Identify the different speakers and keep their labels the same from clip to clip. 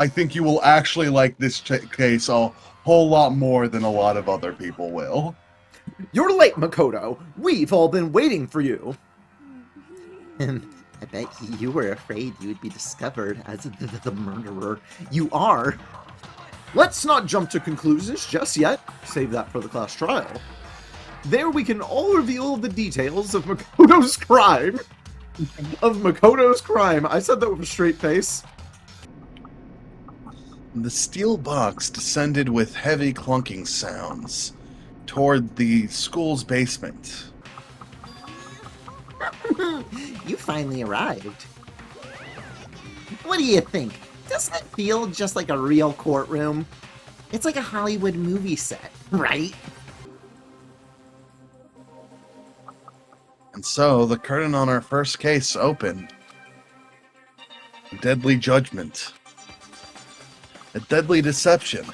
Speaker 1: I think you will actually like this case a whole lot more than a lot of other people will.
Speaker 2: You're late, Makoto. We've all been waiting for you. And I bet you were afraid you would be discovered as the murderer. You are. Let's not jump to conclusions just yet. Save that for the class trial. There we can all reveal the details of Makoto's crime. I said that with a straight face.
Speaker 1: The steel box descended with heavy clunking sounds toward the school's basement.
Speaker 2: You finally arrived. What do you think? Doesn't it feel just like a real courtroom? It's like a Hollywood movie set, right?
Speaker 1: And so the curtain on our first case opened. A deadly judgment. A deadly deception.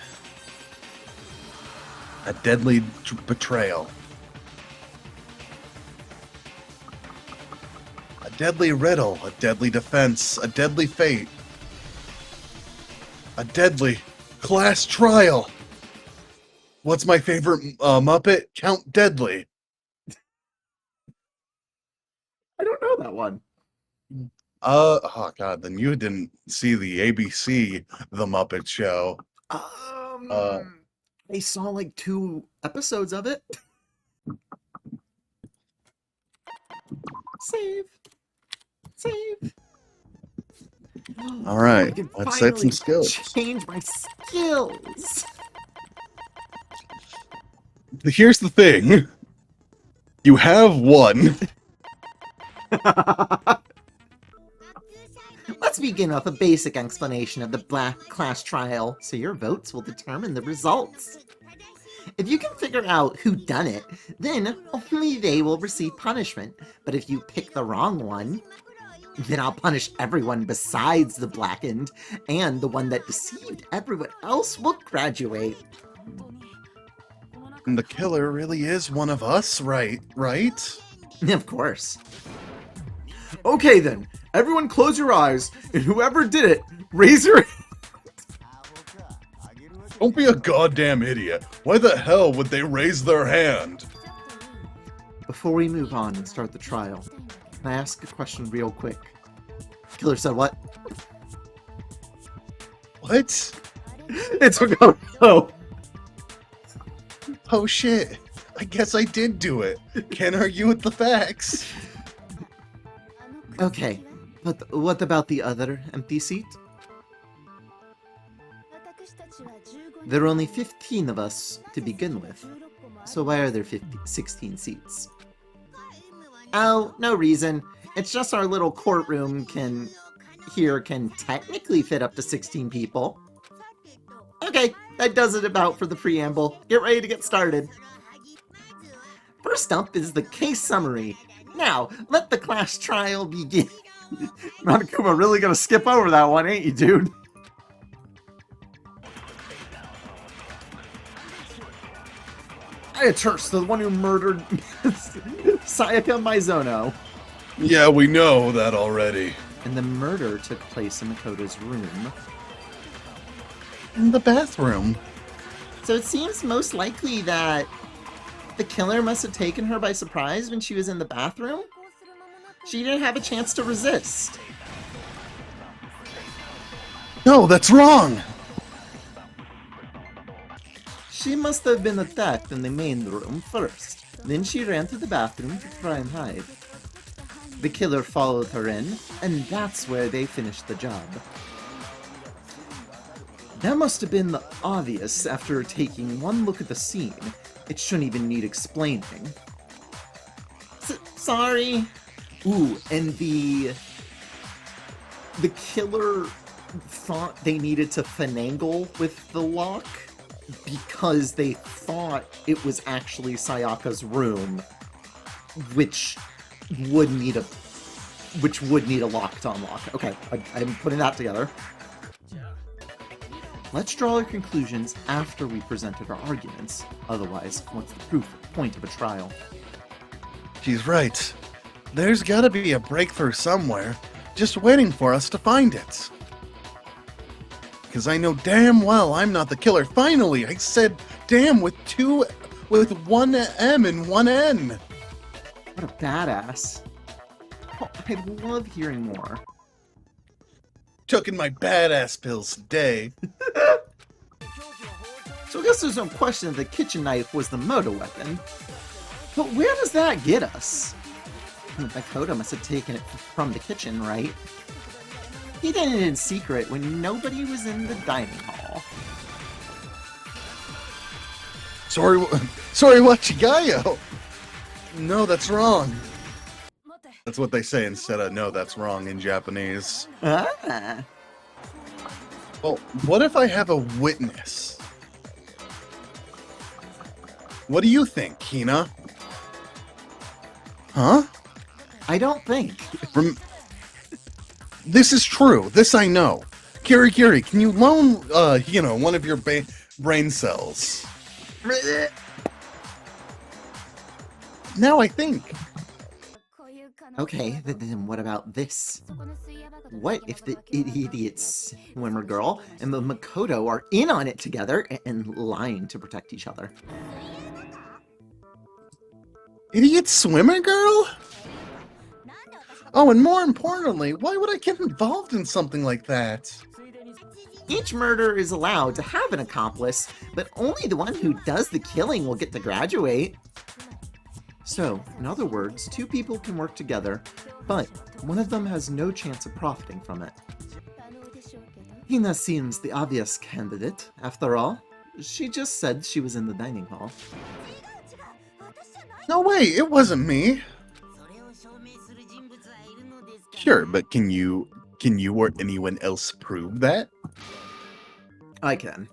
Speaker 1: A deadly betrayal. A deadly riddle. A deadly defense. A deadly fate. A deadly class trial. What's my favorite Muppet? Count Deadly.
Speaker 2: I don't know that one.
Speaker 1: Oh god, then you didn't see the ABC The Muppet Show.
Speaker 2: I saw like 2 episodes of it. Save.
Speaker 1: All right,
Speaker 2: I can
Speaker 1: let's set some skills.
Speaker 2: Change my skills.
Speaker 1: Here's the thing. You have one.
Speaker 2: Let's begin with a basic explanation of the Black class trial, so your votes will determine the results. If you can figure out who done it, then only they will receive punishment. But if you pick the wrong one, then I'll punish everyone besides the blackened, and the one that deceived everyone else will graduate.
Speaker 1: And the killer really is one of us, right?
Speaker 2: Of course. Okay then, everyone close your eyes, and whoever did it, raise your...
Speaker 1: Don't be a goddamn idiot. Why the hell would they raise their hand?
Speaker 2: Before we move on and start the trial, can I ask a question real quick? Killer said what?
Speaker 1: What?
Speaker 2: It's a go.
Speaker 1: Oh shit. I guess I did do it. Can't argue with the facts.
Speaker 2: Okay, but what about the other empty seat? There are only 15 of us to begin with, so why are there 16 seats? Oh, no reason. It's just our little courtroom can technically fit up to 16 people. Okay, that does it about for the preamble. Get ready to get started. First up is the case summary. Now, let the class trial begin. Monokuma really gonna skip over that one, ain't you, dude? Ayaturst, the one who murdered Sayaka Maizono.
Speaker 1: Yeah, we know that already.
Speaker 2: And the murder took place in Makoto's room.
Speaker 1: In the bathroom.
Speaker 2: So it seems most likely that the killer must have taken her by surprise when she was in the bathroom. She didn't have a chance to resist.
Speaker 1: No, that's wrong!
Speaker 2: She must have been attacked in the main room first. Then she ran to the bathroom to try and hide. The killer followed her in, and that's where they finished the job. That must have been obvious after taking one look at the scene. It shouldn't even need explaining. Sorry. Ooh, and the killer thought they needed to finagle with the lock because they thought it was actually Sayaka's room, which would need a lock to unlock. Okay, I'm putting that together. Let's draw our conclusions after we presented our arguments. Otherwise, what's the point of a trial?
Speaker 1: She's right. There's gotta be a breakthrough somewhere, just waiting for us to find it. because I know damn well I'm not the killer. Finally, I said damn with one M and one N.
Speaker 2: What a badass. Oh, I love hearing more.
Speaker 1: Took in my badass pills today.
Speaker 2: So I guess there's no question that the kitchen knife was the murder weapon. But where does that get us? Makoto must have taken it from the kitchen, right? He did it in secret when nobody was in the dining hall.
Speaker 1: Sorry, Wachigayo. No, that's wrong. That's what they say instead of no, that's wrong in Japanese.
Speaker 2: Ah.
Speaker 1: Well, what if I have a witness? What do you think, Hina? Huh?
Speaker 2: I don't think.
Speaker 1: This is true. This I know. Kiri, can you loan, one of your brain cells? Now I think.
Speaker 2: Okay, then what about this? What if the idiot swimmer girl and the Makoto are in on it together and lying to protect each other?
Speaker 1: Idiot swimmer girl? Oh, and more importantly, why would I get involved in something like that?
Speaker 2: Each murderer is allowed to have an accomplice, but only the one who does the killing will get to graduate. So, in other words, two people can work together, but one of them has no chance of profiting from it. Hina seems the obvious candidate, after all. She just said she was in the dining hall.
Speaker 1: No way, it wasn't me. Sure, but can you or anyone else prove that?
Speaker 2: I can.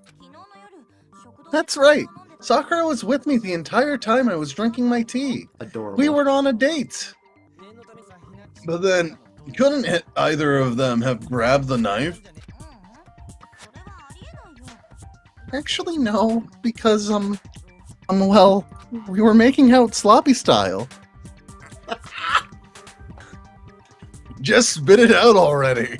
Speaker 1: That's right. Sakura was with me the entire time I was drinking my tea.
Speaker 2: Adorable.
Speaker 1: We were on a date. But then, couldn't either of them have grabbed the knife? Actually, no, because, well, we were making out sloppy style. Just spit it out already.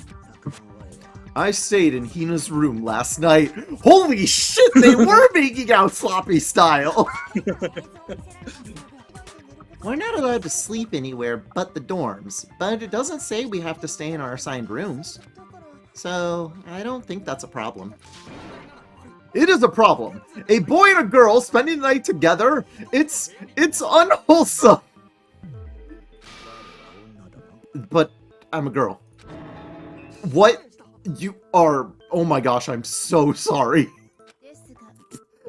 Speaker 2: I stayed in Hina's room last night. Holy shit, they were making out sloppy style! We're not allowed to sleep anywhere but the dorms, but it doesn't say we have to stay in our assigned rooms. So, I don't think that's a problem. It is a problem. A boy and a girl spending the night together, it's unwholesome. But I'm a girl. What? You are... Oh my gosh, I'm so sorry.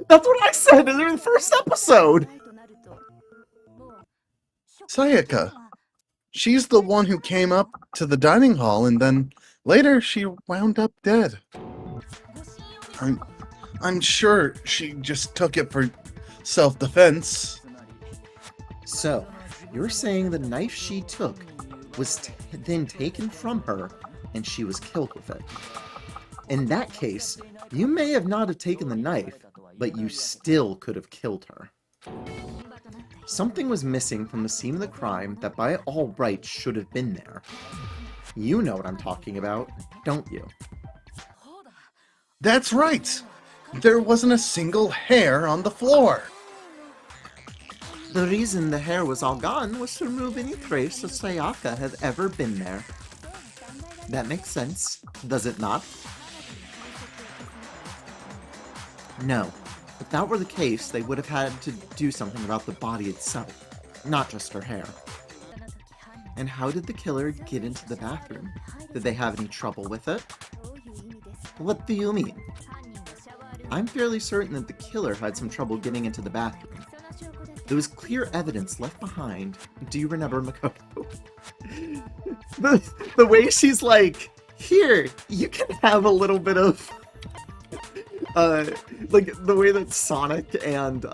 Speaker 2: That's what I said in the first episode!
Speaker 1: Sayaka. She's the one who came up to the dining hall and then later she wound up dead. I'm sure she just took it for self-defense.
Speaker 2: So, you're saying the knife she took was then taken from her and she was killed with it. In that case, you may have not have taken the knife, but you still could have killed her. Something was missing from the scene of the crime that by all rights should have been there. You know what I'm talking about, don't you?
Speaker 1: That's right! There wasn't a single hair on the floor!
Speaker 2: The reason the hair was all gone was to remove any trace that Sayaka had ever been there. That makes sense, does it not? No. If that were the case, they would have had to do something about the body itself, not just her hair. And how did the killer get into the bathroom? Did they have any trouble with it? What do you mean? I'm fairly certain that the killer had some trouble getting into the bathroom. There was clear evidence left behind. Do you remember Makoto? the way she's like, here, you can have a little bit of... like, the way that Sonic and,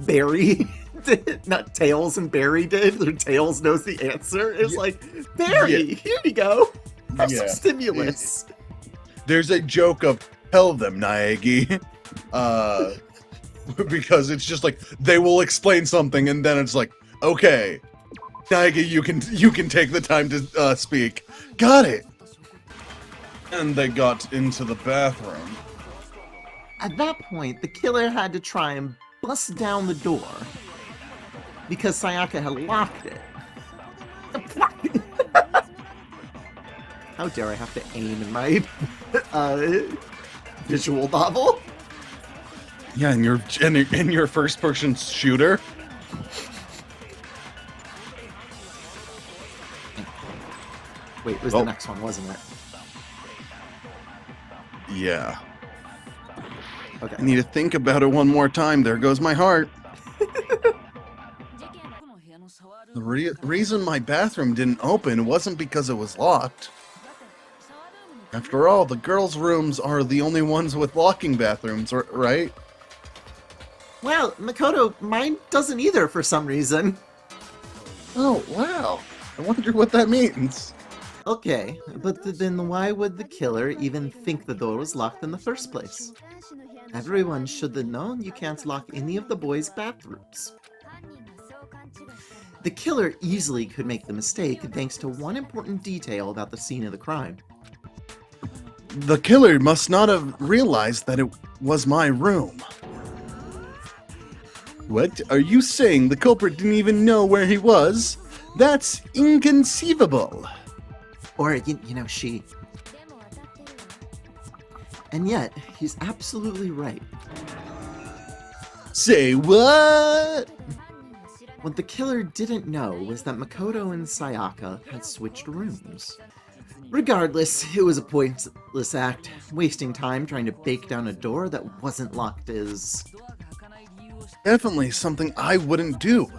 Speaker 2: Barry did, not Tails and Barry did, or Tails knows the answer, is like, Barry, here you go, have some stimulus.
Speaker 1: There's a joke of, tell them, Naegi, because it's just like, they will explain something, and then it's like, okay, Naegi, you can take the time to, speak. Got it! And they got into the bathroom.
Speaker 2: At that point, the killer had to try and bust down the door because Sayaka had locked it. How dare I have to aim in my visual novel?
Speaker 1: Yeah, in your first-person shooter.
Speaker 2: Wait, it was the next one, wasn't it?
Speaker 1: Yeah.
Speaker 2: Okay.
Speaker 1: I need to think about it one more time. There goes my heart. The reason my bathroom didn't open wasn't because it was locked. After all, the girls' rooms are the only ones with locking bathrooms, right?
Speaker 2: Well, Makoto, mine doesn't either for some reason.
Speaker 1: Oh, wow. I wonder what that means.
Speaker 2: Okay, but then why would the killer even think the door was locked in the first place? Everyone should have known you can't lock any of the boys' bathrooms. The killer easily could make the mistake thanks to one important detail about the scene of the crime.
Speaker 1: The killer must not have realized that it was my room. What? Are you saying the culprit didn't even know where he was? That's inconceivable.
Speaker 2: Or, you know, she. And yet, he's absolutely right.
Speaker 1: Say what?
Speaker 2: What the killer didn't know was that Makoto and Sayaka had switched rooms. Regardless, it was a pointless act. Wasting time trying to break down a door that wasn't locked is...
Speaker 1: Definitely something I wouldn't do,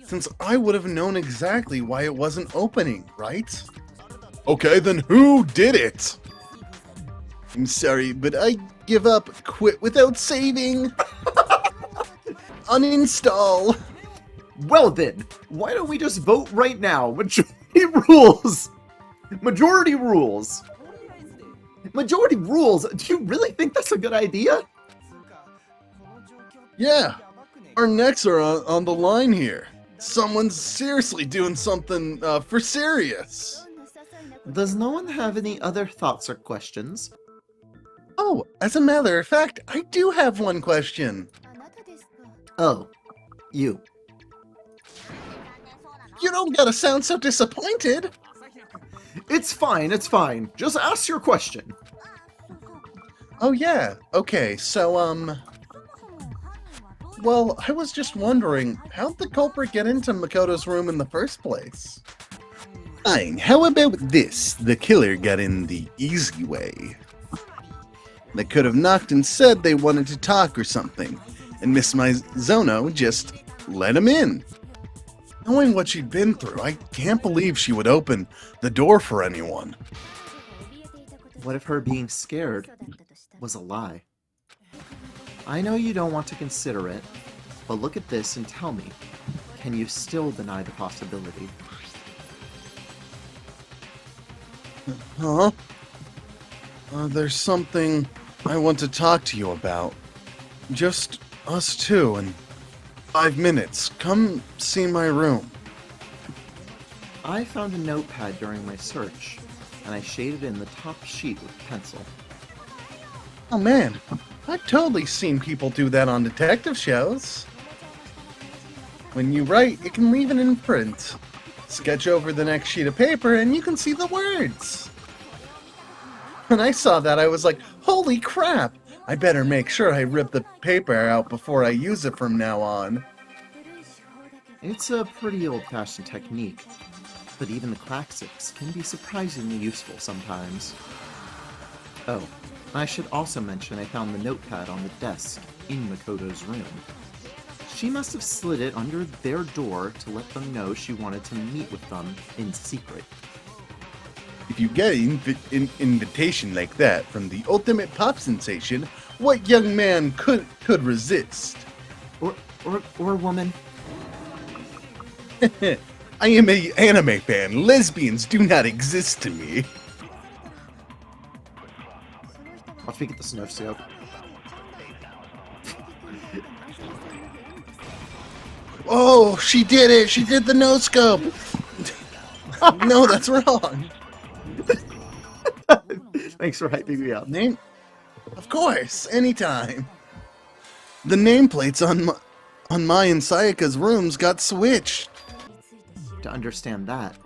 Speaker 1: since I would have known exactly why it wasn't opening, right? Okay, then who did it? I'm sorry, but I give up. Quit without saving. Uninstall.
Speaker 2: Well then, why don't we just vote right now? Majority rules! Majority rules! Majority rules? Do you really think that's a good idea?
Speaker 1: Yeah, our necks are on the line here. Someone's seriously doing something for serious.
Speaker 2: Does no one have any other thoughts or questions?
Speaker 1: Oh, as a matter of fact, I do have one question.
Speaker 2: Oh, you.
Speaker 1: You don't gotta sound so disappointed.
Speaker 2: It's fine, it's fine. Just ask your question.
Speaker 1: Oh yeah, okay, so well, I was just wondering, how'd the culprit get into Makoto's room in the first place? Fine, how about this? The killer got in the easy way. They could have knocked and said they wanted to talk or something, and Miss Mizono just let him in. Knowing what she'd been through, I can't believe she would open the door for anyone.
Speaker 2: What if her being scared was a lie? I know you don't want to consider it, but look at this and tell me, can you still deny the possibility?
Speaker 1: Huh? There's something I want to talk to you about. Just us two in 5 minutes. Come see my room.
Speaker 2: I found a notepad during my search, and I shaded in the top sheet with a pencil.
Speaker 1: Oh man, I've totally seen people do that on detective shows. When you write, you can leave it in print. Sketch over the next sheet of paper and you can see the words. When I saw that, I was like, holy crap! I better make sure I rip the paper out before I use it from now on.
Speaker 2: It's a pretty old-fashioned technique, but even the classics can be surprisingly useful sometimes. Oh, I should also mention I found the notepad on the desk in Makoto's room. She must have slid it under their door to let them know she wanted to meet with them in secret.
Speaker 1: If you get an invitation like that from the ultimate pop sensation, what young man could resist?
Speaker 2: Or woman.
Speaker 1: I am an anime fan. Lesbians do not exist to me.
Speaker 2: Watch me get the Snurf scope.
Speaker 1: Oh, she did it! She did the no scope! No, that's wrong.
Speaker 2: Thanks for hyping me up.
Speaker 1: Name? Of course, anytime. The nameplates on my and Sayaka's rooms got switched.
Speaker 2: To understand that,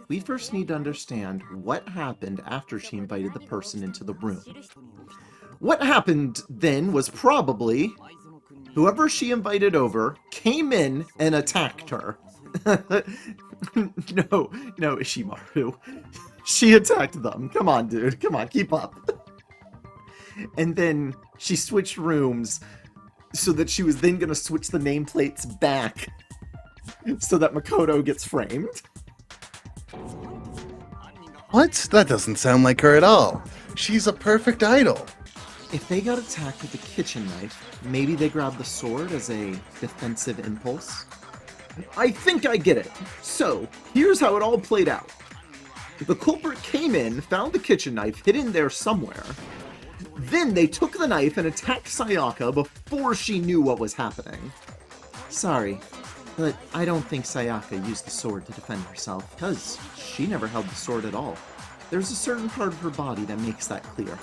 Speaker 2: we first need to understand what happened after she invited the person into the room. What happened then was probably whoever she invited over came in and attacked her. No, Ishimaru. She attacked them. Come on, dude. Come on, keep up. And then she switched rooms so that she was then going to switch the nameplates back so that Makoto gets framed.
Speaker 1: What? That doesn't sound like her at all. She's a perfect idol.
Speaker 2: If they got attacked with a kitchen knife, maybe they grabbed the sword as a defensive impulse? I think I get it. So, here's how it all played out. The culprit came in, found the kitchen knife hidden there somewhere. Then they took the knife and attacked Sayaka before she knew what was happening. Sorry, but I don't think Sayaka used the sword to defend herself, because she never held the sword at all. There's a certain part of her body that makes that clear.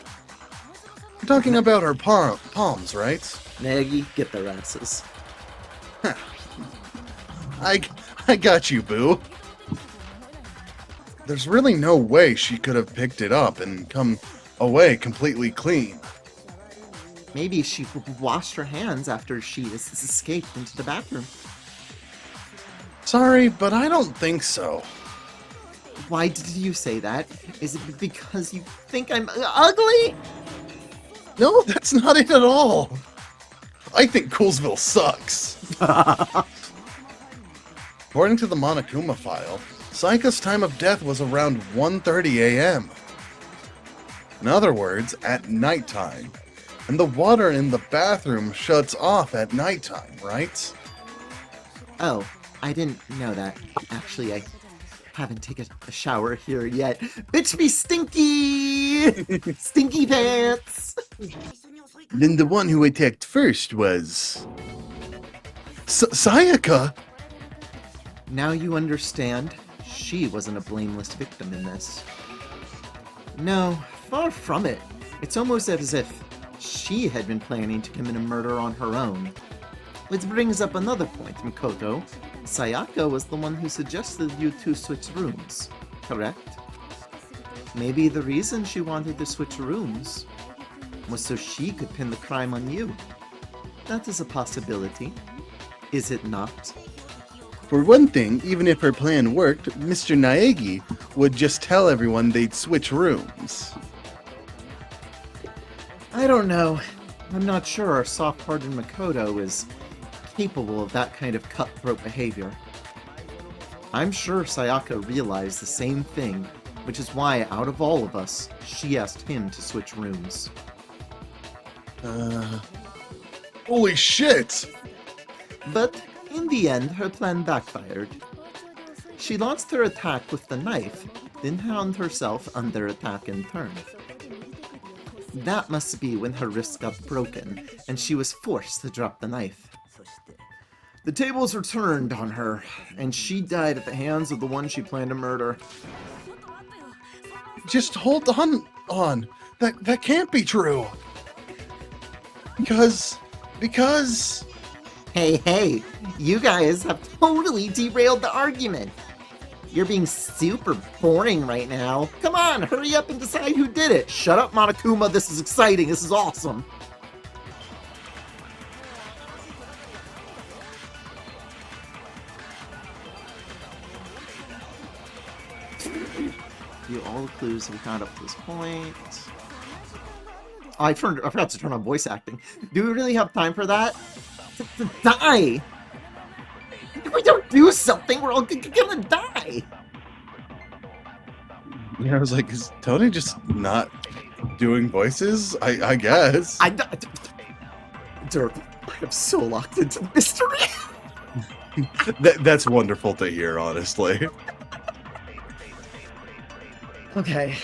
Speaker 1: You're talking about her palms, right?
Speaker 2: Nagi, get their asses.
Speaker 1: I got you, boo. There's really no way she could have picked it up and come away completely clean.
Speaker 2: Maybe she washed her hands after she escaped into the bathroom.
Speaker 1: Sorry, but I don't think so.
Speaker 2: Why did you say that? Is it because you think I'm ugly?
Speaker 1: No, that's not it at all. I think Coolsville sucks. According to the Monokuma file, Sayaka's time of death was around 1:30 a.m. In other words, at nighttime. And the water in the bathroom shuts off at nighttime, right?
Speaker 2: Oh, I didn't know that. Actually, I haven't taken a shower here yet. Bitch be stinky! Stinky pants!
Speaker 1: Then the one who attacked first was... Sayaka?
Speaker 2: Now you understand. She wasn't a blameless victim in this. No, far from it. It's almost as if she had been planning to commit a murder on her own. Which brings up another point, Makoto. Sayaka was the one who suggested you two switch rooms, correct? Maybe the reason she wanted to switch rooms was so she could pin the crime on you. That is a possibility, is it not?
Speaker 1: For one thing, even if her plan worked, Mr. Naegi would just tell everyone they'd switch rooms.
Speaker 2: I don't know. I'm not sure our soft-hearted Makoto is capable of that kind of cutthroat behavior. I'm sure Sayaka realized the same thing, which is why, out of all of us, she asked him to switch rooms.
Speaker 1: Holy shit!
Speaker 2: But, in the end, her plan backfired. She launched her attack with the knife, then found herself under attack in turn. That must be when her wrist got broken, and she was forced to drop the knife. The tables were turned on her, and she died at the hands of the one she planned to murder.
Speaker 1: Just hold on. That can't be true. Because...
Speaker 2: Hey, you guys have totally derailed the argument. You're being super boring right now. Come on, hurry up and decide who did it. Shut up, Monokuma, this is exciting, this is awesome. View all the clues we found up to this point. Oh, I forgot to turn on voice acting. Do we really have time for that? To die! If we don't do something, we're all gonna die!
Speaker 1: Yeah, I was like, is Tony just not doing voices? I guess.
Speaker 2: Derp, I'm so locked into mystery.
Speaker 1: That's wonderful to hear, honestly.
Speaker 2: Okay.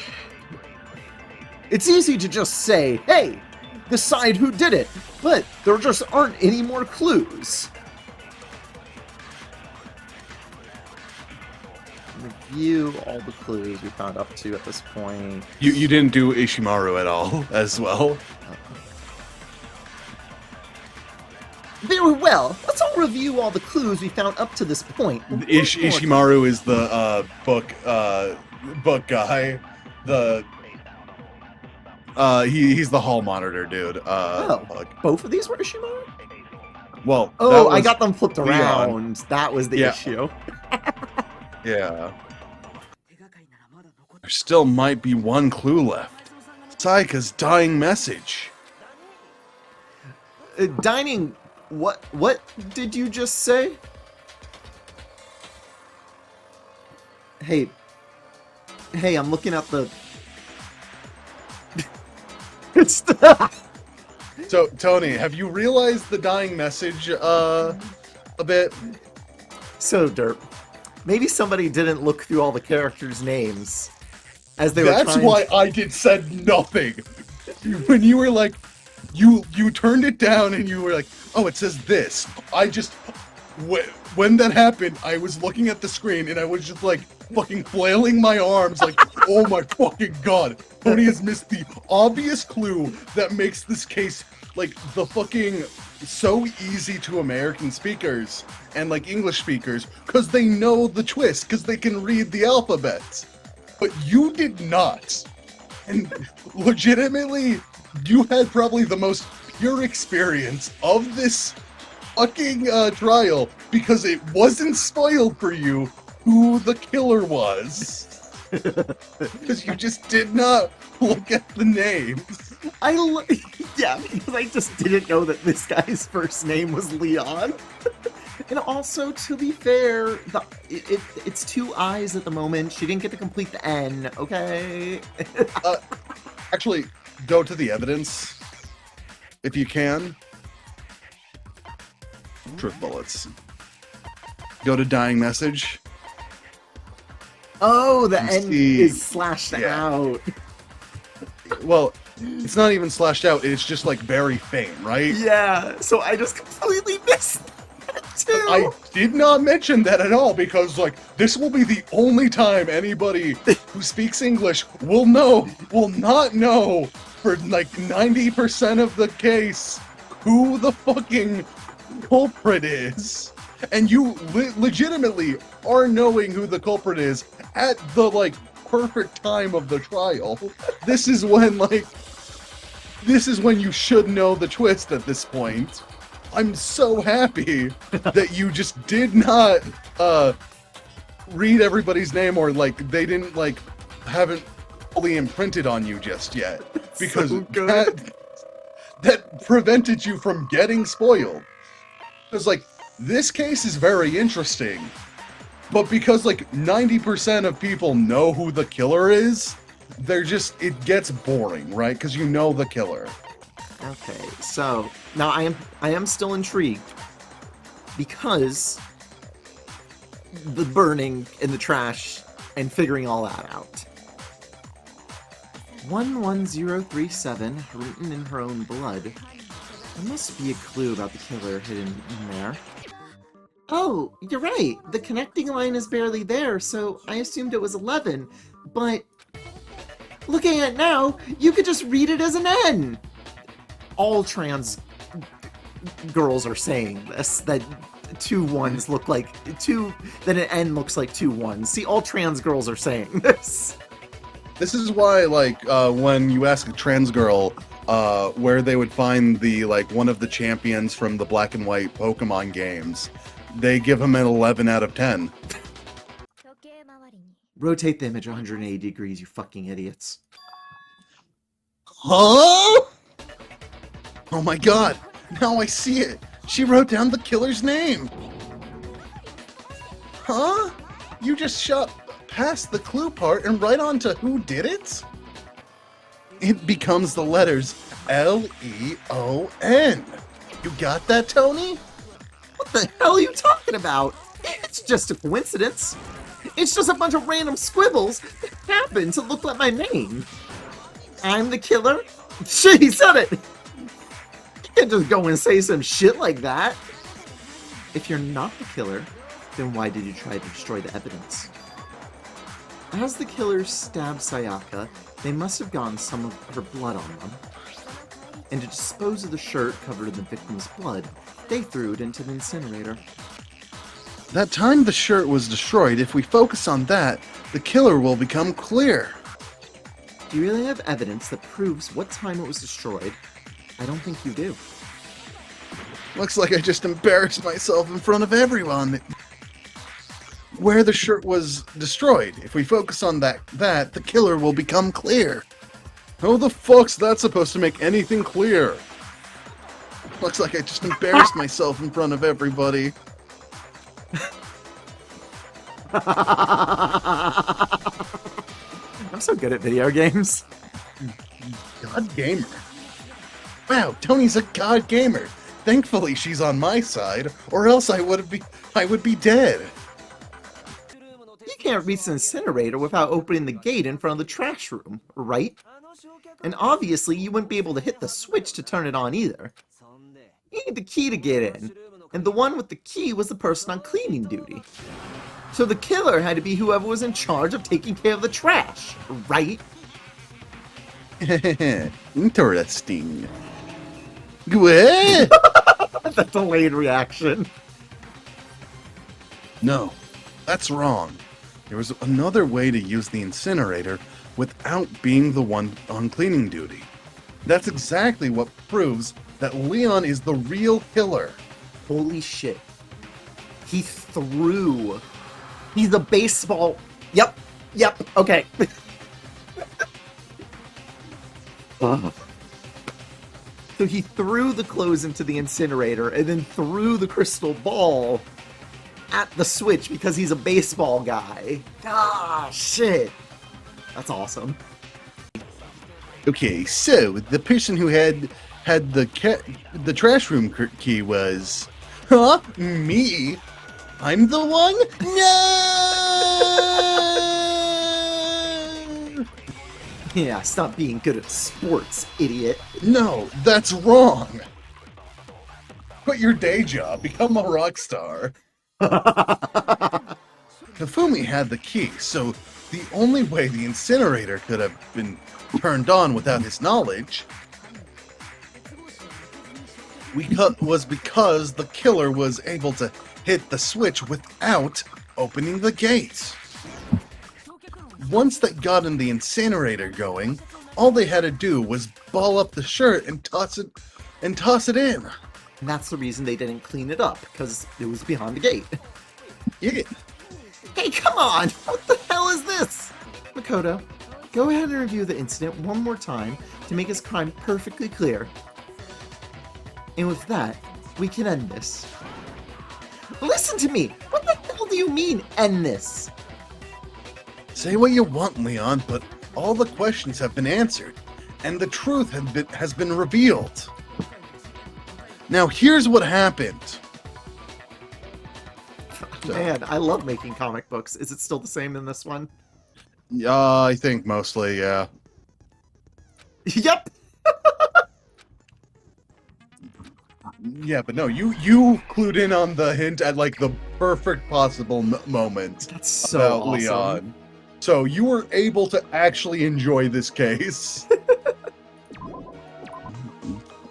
Speaker 2: It's easy to just say, hey, decide who did it, but there just aren't any more clues. review all the clues we found up to at this point.
Speaker 1: You didn't do Ishimaru at all, as well.
Speaker 2: Very well. Let's all review all the clues we found up to this point.
Speaker 1: Ishimaru is the book guy. He's the hall monitor dude.
Speaker 2: Both of these were Ishimaru?
Speaker 1: Well,
Speaker 2: oh, I got them flipped
Speaker 1: Leon.
Speaker 2: around. That was the issue.
Speaker 1: Yeah. There still might be one clue left. Saika's dying message.
Speaker 2: Dining... What did you just say? Hey, I'm looking at the...
Speaker 1: So, Tony, have you realized the dying message, a bit?
Speaker 2: So, Derp, maybe somebody didn't look through all the characters' names as they were
Speaker 1: That's
Speaker 2: trying
Speaker 1: why I said nothing. When you were like, you turned it down and you were like, oh, it says this. When that happened, I was looking at the screen and I was just like fucking flailing my arms like, oh my fucking god. Tony has missed the obvious clue that makes this case like the fucking so easy to American speakers and like English speakers because they know the twist, because they can read the alphabet. But you did not. And legitimately, you had probably the most pure experience of this fucking trial because it wasn't spoiled for you who the killer was. Because you just did not look at the names.
Speaker 2: Yeah, because I just didn't know that this guy's first name was Leon. And also, to be fair, it's two I's at the moment. She didn't get to complete the N, okay?
Speaker 1: Actually, go to the evidence, if you can. Truth bullets. Go to dying message.
Speaker 2: Oh, the N is slashed out.
Speaker 1: Well, it's not even slashed out. It's just like very faint, right?
Speaker 2: Yeah, so I just completely missed that too.
Speaker 1: I did not mention that at all because, like, this will be the only time anybody who speaks English will not know for like 90% of the case who the fucking culprit is. And you legitimately are knowing who the culprit is at the, like, perfect time of the trial. This is when you should know the twist at this point. I'm so happy that you just did not read everybody's name or, like, they didn't, like, haven't fully imprinted on you just yet. Because
Speaker 2: so
Speaker 1: that prevented you from getting spoiled. Because, like, this case is very interesting, but because, like, 90% of people know who the killer is, it gets boring, right? Because you know the killer.
Speaker 2: Okay, so, now I am still intrigued, because the burning in the trash and figuring all that out. 11037, written in her own blood. There must be a clue about the killer hidden in there. Oh, you're right. The connecting line is barely there, so I assumed it was 11. But looking at it now, you could just read it as an N. All trans girls are saying this, that two ones look like two, that an N looks like two ones. See, all trans girls are saying this.
Speaker 1: This is why, like, when you ask a trans girl where they would find the, like, one of the champions from the black and white Pokemon games, they give him an 11 out of 10.
Speaker 2: Rotate the image 180 degrees, you fucking idiots.
Speaker 1: Huh? Oh my god, now I see it. She wrote down the killer's name. Huh? You just shot past the clue part and right on to who did it? It becomes the letters L-E-O-N. You got that, Tony?
Speaker 2: What the hell are you talking about? It's just a coincidence. It's just a bunch of random squibbles that happen to look like my name. I'm the killer? Shit, he said it! You can't just go and say some shit like that. If you're not the killer, then why did you try to destroy the evidence? As the killers stabbed Sayaka, they must have gotten some of her blood on them. And to dispose of the shirt covered in the victim's blood, they threw it into the incinerator.
Speaker 1: That time the shirt was destroyed, if we focus on that, the killer will become clear.
Speaker 2: Do you really have evidence that proves what time it was destroyed? I don't think you do.
Speaker 1: Looks like I just embarrassed myself in front of everyone. Where the shirt was destroyed, if we focus on that, the killer will become clear. How the fuck's that supposed to make anything clear? Looks like I just embarrassed myself in front of everybody.
Speaker 2: I'm so good at video games.
Speaker 1: God gamer. Wow, Tony's a god gamer. Thankfully she's on my side, or else I would be dead.
Speaker 2: You can't reach the incinerator without opening the gate in front of the trash room, right? And obviously you wouldn't be able to hit the switch to turn it on either. You need the key to get in, and the one with the key was the person on cleaning duty. So the killer had to be whoever was in charge of taking care of the trash, right?
Speaker 1: Interesting. What?
Speaker 2: That delayed reaction.
Speaker 1: No, that's wrong. There was another way to use the incinerator without being the one on cleaning duty. That's exactly what proves that Leon is the real killer.
Speaker 2: Holy shit. He's a baseball... Yep, okay. So he threw the clothes into the incinerator and then threw the crystal ball at the switch because he's a baseball guy. Ah, shit. That's awesome.
Speaker 1: Okay, so the person who had the trash room key was, huh? Me? I'm the one? No!
Speaker 2: Yeah, stop being good at sports, idiot.
Speaker 1: No, that's wrong. Quit your day job. Become a rock star. Hifumi had the key, so the only way the incinerator could have been turned on without his knowledge was because the killer was able to hit the switch without opening the gate. Once they got in the incinerator going, all they had to do was ball up the shirt and toss it in.
Speaker 2: And that's the reason they didn't clean it up, because it was behind the gate.
Speaker 1: Yeah.
Speaker 2: Hey, come on! What the hell is this? Makoto, go ahead and review the incident one more time to make his crime perfectly clear. And with that, we can end this. Listen to me! What the hell do you mean, end this?
Speaker 1: Say what you want, Leon, but all the questions have been answered, and the truth has been revealed. Now here's what happened.
Speaker 2: Man, I love making comic books. Is it still the same in this one?
Speaker 1: Yeah, I think mostly, yeah.
Speaker 2: Yep!
Speaker 1: Yeah, but no, you clued in on the hint at like the perfect possible moment
Speaker 2: That's so
Speaker 1: about
Speaker 2: awesome.
Speaker 1: Leon. So you were able to actually enjoy this case.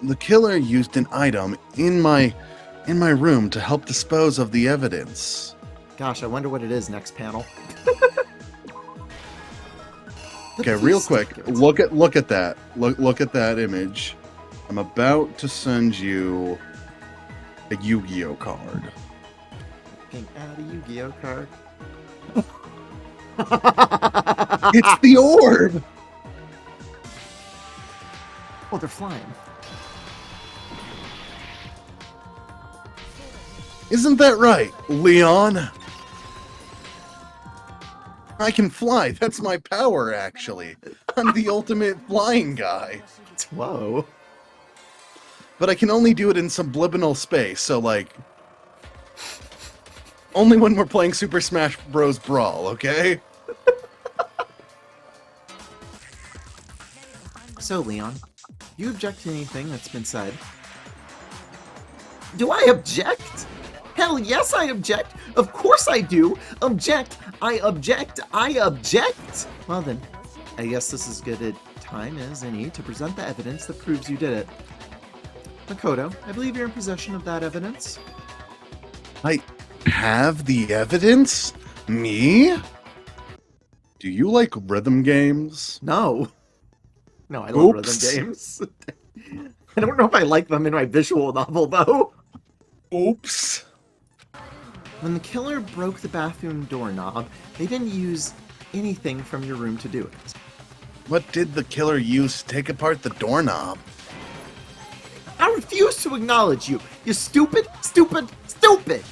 Speaker 1: The killer used an item in my room to help dispose of the evidence.
Speaker 2: Gosh, I wonder what it is next panel.
Speaker 1: Okay, real quick, look at that. Look at that image. I'm about to send you a Yu-Gi-Oh card.
Speaker 2: Looking at a Yu-Gi-Oh card.
Speaker 1: It's the orb!
Speaker 2: Oh, they're flying.
Speaker 1: Isn't that right, Leon? I can fly. That's my power, actually. I'm the ultimate flying guy.
Speaker 2: Whoa.
Speaker 1: But I can only do it in subliminal space, so like... Only when we're playing Super Smash Bros. Brawl, okay?
Speaker 2: So, Leon, do you object to anything that's been said? Do I object? Hell yes, I object. Of course I do. Object. I object! I object! Well then, I guess this is as good a time as any to present the evidence that proves you did it. Makoto, I believe you're in possession of that evidence.
Speaker 1: I have the evidence? Me? Do you like rhythm games?
Speaker 2: No. No, I love rhythm
Speaker 1: Oops.
Speaker 2: games. I don't know if I like them in my visual novel, though.
Speaker 1: Oops.
Speaker 2: When the killer broke the bathroom doorknob, they didn't use anything from your room to do it.
Speaker 1: What did the killer use to take apart the doorknob?
Speaker 2: I refuse to acknowledge you. You stupid, stupid, stupid!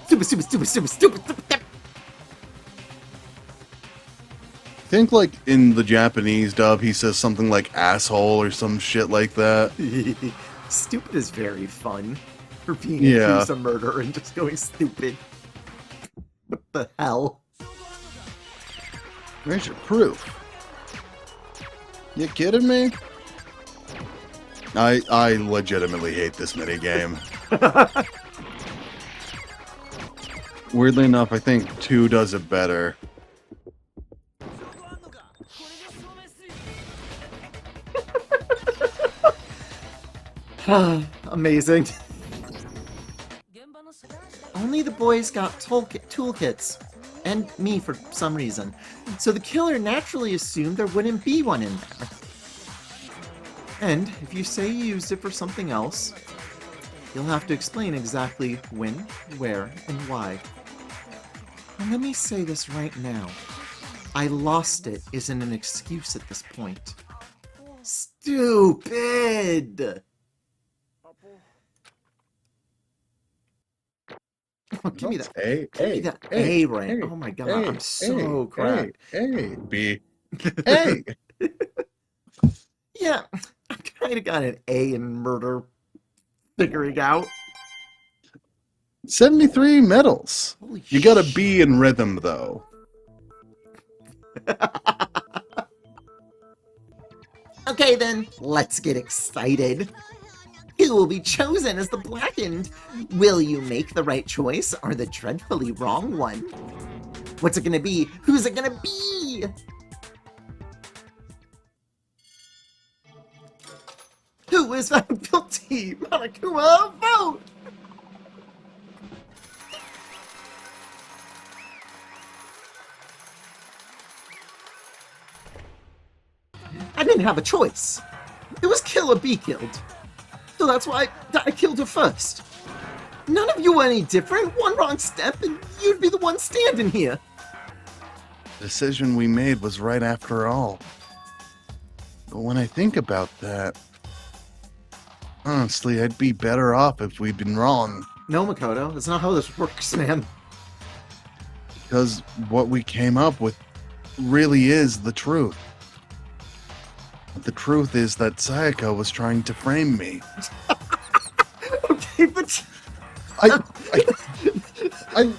Speaker 2: Stupid, stupid, stupid, stupid, stupid, stupid.
Speaker 1: I think, like, in the Japanese dub, he says something like asshole or some shit like that.
Speaker 2: Stupid is very fun. For being
Speaker 1: Yeah.
Speaker 2: accused of murder and just going stupid. What the hell?
Speaker 1: Where's your proof? You kidding me? I legitimately hate this minigame. Weirdly enough, I think 2 does it better.
Speaker 2: Amazing. Only the boys got toolkits. And me for some reason. So the killer naturally assumed there wouldn't be one in there. And if you say you used it for something else, you'll have to explain exactly when, where, and why. And let me say this right now. I lost it isn't an excuse at this point. Stupid! Oh, give me that. Give me that A rank. Oh my god, I'm so cracked.
Speaker 1: B. A.
Speaker 2: Yeah, I kind of got an A in murder figuring out.
Speaker 1: 73 medals.
Speaker 2: Holy
Speaker 1: You got a B in rhythm, though.
Speaker 2: Okay then, let's get excited. Who will be chosen as the blackened? Will you make the right choice or the dreadfully wrong one? What's it gonna be? Who's it gonna be? Who is found guilty? Monokuma, vote! I didn't have a choice. It was kill or be killed. So that's why I killed her first. None of you were any different. One wrong step and you'd be the one standing here.
Speaker 1: The decision we made was right after all. But when I think about that, honestly, I'd be better off if we'd been wrong.
Speaker 2: No, Makoto, that's not how this works, man.
Speaker 1: Because what we came up with really is the truth. The truth is that Sayaka was trying to frame me.
Speaker 2: Okay, but
Speaker 1: I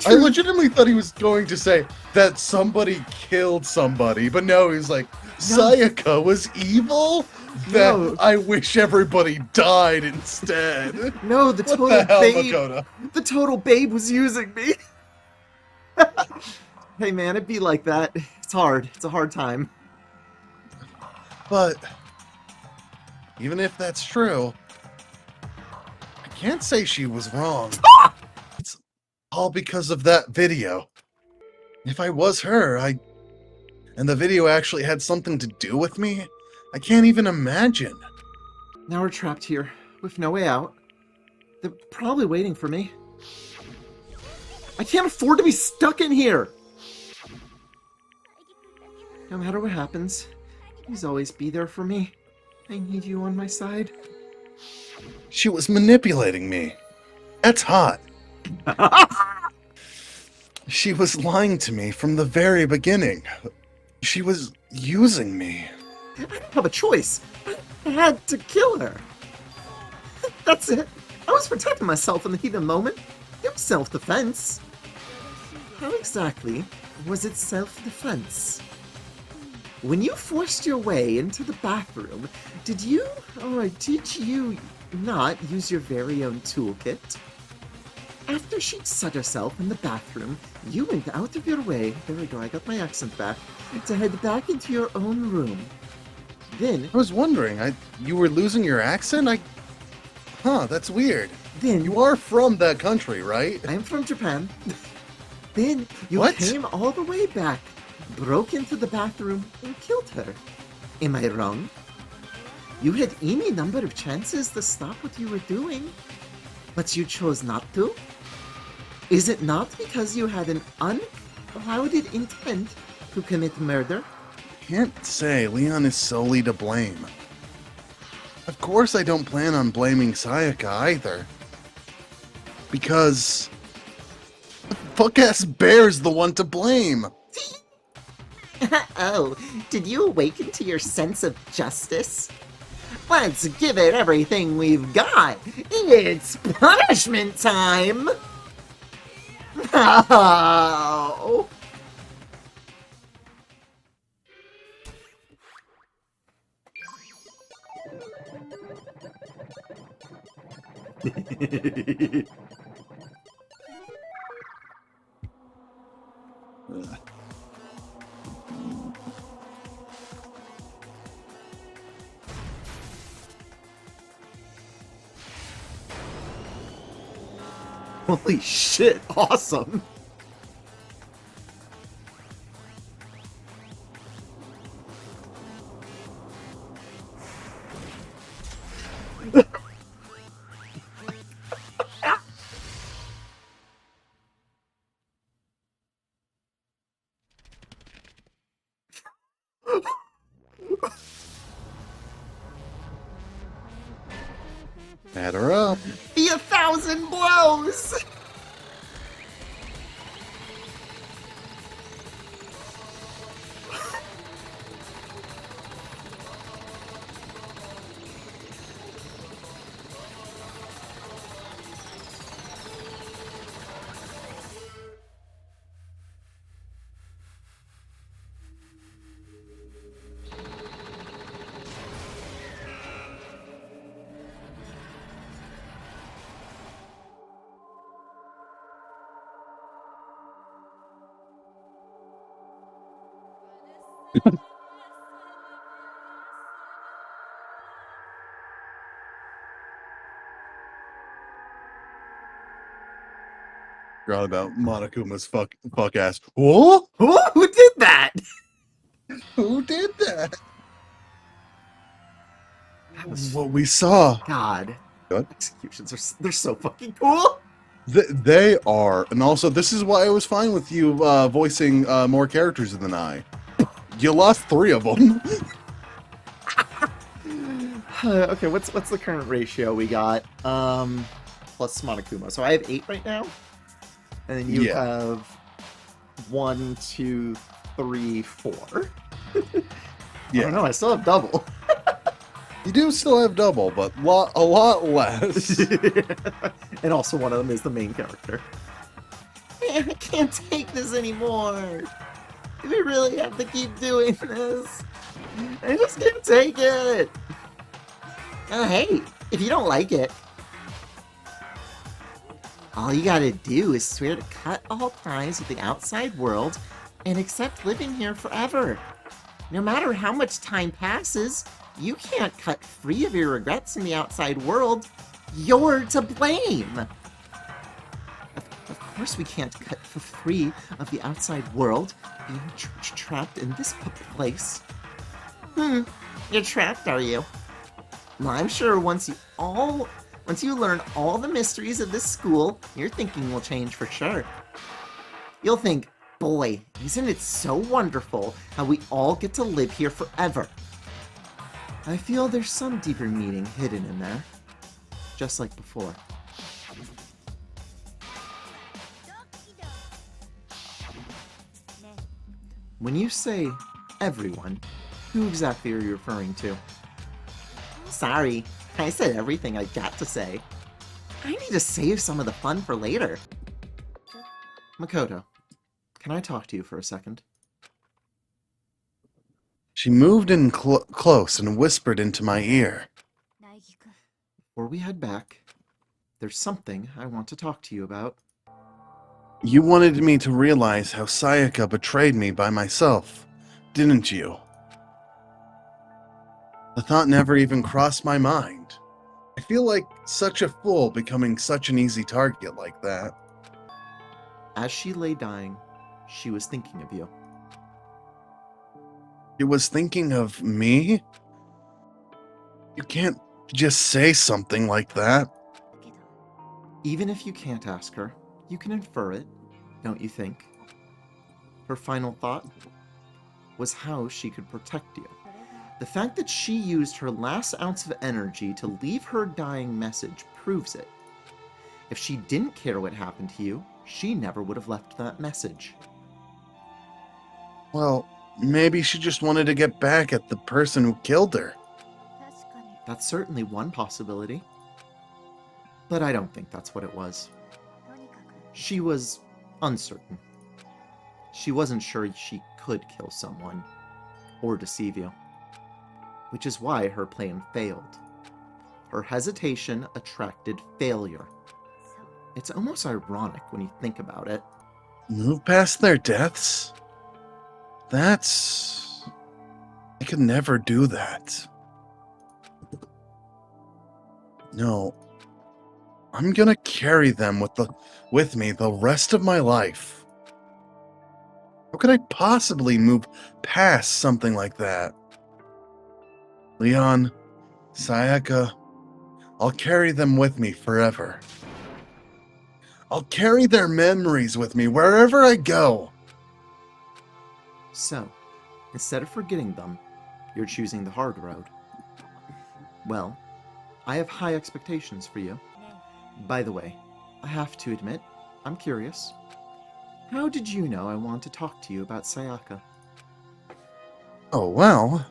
Speaker 1: legitimately thought he was going to say that somebody killed somebody, but no, he's like, Sayaka was evil? That
Speaker 2: No.
Speaker 1: I wish everybody died instead.
Speaker 2: no, the
Speaker 1: What
Speaker 2: total
Speaker 1: the hell,
Speaker 2: babe.
Speaker 1: Makoto?
Speaker 2: The total babe was using me. Hey, man, it'd be like that. It's hard. It's a hard time.
Speaker 1: But even if that's true, I can't say she was wrong. It's all because of that video. If I was her, and the video actually had something to do with me, I can't even imagine.
Speaker 2: Now we're trapped here, with no way out. They're probably waiting for me. I can't afford to be stuck in here! No matter what happens, please always be there for me. I need you on my side.
Speaker 1: She was manipulating me. That's hot. She was lying to me from the very beginning. She was using me.
Speaker 2: I didn't have a choice. I had to kill her. That's it. I was protecting myself in the heat of the moment. It was self-defense. How exactly was it self-defense? When you forced your way into the bathroom, did you or did you not use your very own toolkit? After she'd set herself in the bathroom, you went out of your way, there we go, I got my accent back, to head back into your own room. Then,
Speaker 1: I was wondering, you were losing your accent? That's weird.
Speaker 2: then,
Speaker 1: You are from that country, right?
Speaker 2: I'm from Japan. Then, you
Speaker 1: What?
Speaker 2: came all the way back, broke into the bathroom, and killed her. Am I wrong? You had any number of chances to stop what you were doing, but you chose not to? Is it not because you had an unclouded intent to commit murder?
Speaker 1: Can't say Leon is solely to blame. Of course I don't plan on blaming Sayaka either. Because the fuck-ass bear's the one to blame.
Speaker 2: Oh, did you awaken to your sense of justice? Let's give it everything we've got. It's punishment time! Oh. Holy shit, awesome!
Speaker 1: Add her up.
Speaker 2: Be 1,000 blows!
Speaker 1: Forgot about Monokuma's fuck ass. What?
Speaker 2: Who did that?
Speaker 1: Who did that?
Speaker 2: That was
Speaker 1: What we saw.
Speaker 2: God.
Speaker 1: What?
Speaker 2: Executions they're so fucking cool.
Speaker 1: They are, and also this is why I was fine with you voicing more characters than I. You lost 3 of them.
Speaker 2: Okay, what's the current ratio we got? Plus Monokuma. So I have 8 right now. And then you have 1, 2, 3, 4. I don't know, I still have double.
Speaker 1: You do still have double, but a lot less.
Speaker 2: And also one of them is the main character. Man, I can't take this anymore. Do we really have to keep doing this? I just can't take it. Hey, if you don't like it, all you gotta do is swear to cut all ties with the outside world and accept living here forever. No matter how much time passes, you can't cut free of your regrets in the outside world. You're to blame. Of course we can't cut for free of the outside world, being trapped in this place. You're trapped, are you? Well, I'm sure once you learn all the mysteries of this school, your thinking will change for sure. You'll think, boy, isn't it so wonderful how we all get to live here forever? I feel there's some deeper meaning hidden in there, just like before. When you say everyone, who exactly are you referring to? Sorry, I said everything I got to say. I need to save some of the fun for later. Makoto, can I talk to you for a second?
Speaker 1: She moved in close and whispered into my ear.
Speaker 2: Before we head back, there's something I want to talk to you about.
Speaker 1: You wanted me to realize how Sayaka betrayed me by myself, didn't you? The thought never even crossed my mind. I feel like such a fool becoming such an easy target like that.
Speaker 2: As she lay dying, she was thinking of you.
Speaker 1: It was thinking of me? You can't just say something like that.
Speaker 2: Even if you can't ask her, you can infer it, don't you think? Her final thought was how she could protect you. The fact that she used her last ounce of energy to leave her dying message proves it. If she didn't care what happened to you, she never would have left that message.
Speaker 1: Well, maybe she just wanted to get back at the person who killed her.
Speaker 2: That's certainly one possibility. But I don't think that's what it was. She was uncertain. She wasn't sure she could kill someone or deceive you, which is why her plan failed. Her hesitation attracted failure. It's almost ironic when you think about it.
Speaker 1: Move past their deaths? That's... I could never do that. No. I'm gonna carry them with me the rest of my life. How could I possibly move past something like that? Leon, Sayaka, I'll carry them with me forever. I'll carry their memories with me wherever I go.
Speaker 2: So, instead of forgetting them, you're choosing the hard road. Well, I have high expectations for you. By the way, I have to admit, I'm curious. How did you know I want to talk to you about Sayaka?
Speaker 1: Oh, well.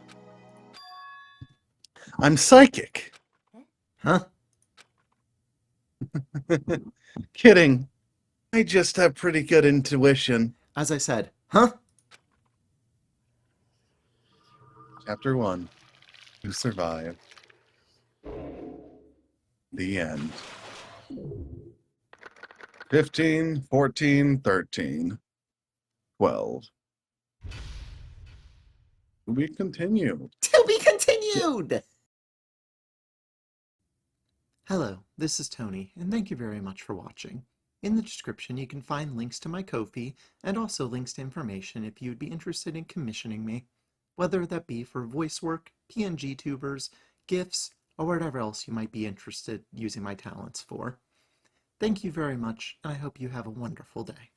Speaker 1: I'm psychic.
Speaker 2: Huh?
Speaker 1: Kidding. I just have pretty good intuition.
Speaker 2: As I said, huh?
Speaker 1: Chapter 1. You survive. The end. 15, 14, 13, 12. We continue.
Speaker 2: To be continued! Hello, this is Tony, and thank you very much for watching. In the description you can find links to my Ko-fi, and also links to information if you would be interested in commissioning me, whether that be for voice work, PNG tubers, GIFs, or whatever else you might be interested using my talents for. Thank you very much, and I hope you have a wonderful day.